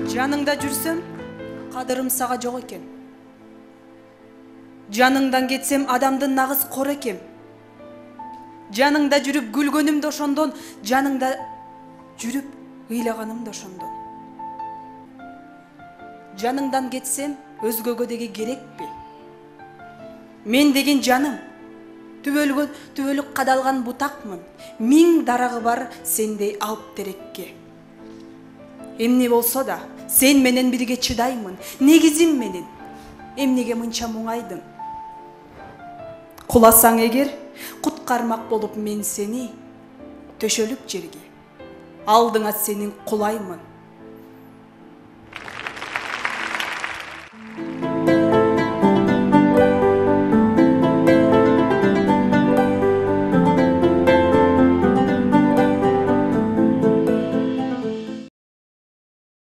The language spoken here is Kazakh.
Жаныңда жүрсем, қадырым саға жоқ екен. Жаныңдан кетсем, адамдын нағыз қор екем. Жаныңда жүріп гүлгөнім де ошондон, жаныңда жүріп ыйлағаным да ошондон. Жаныңдан кетсем, өзгөгө деге керек пе? Мен деген жаным, түбөлүк кадалган бутакмын, миң дарагы бар сендей алып терекке. Эмне болсо да, сен менен бирге чыдаймын, негизим менен. Эмнеге мынча муңайдың? Куласаң эгер, куткармак болуп мен сени, төшөлүп жерге. Алдыңа сенин кулаймын.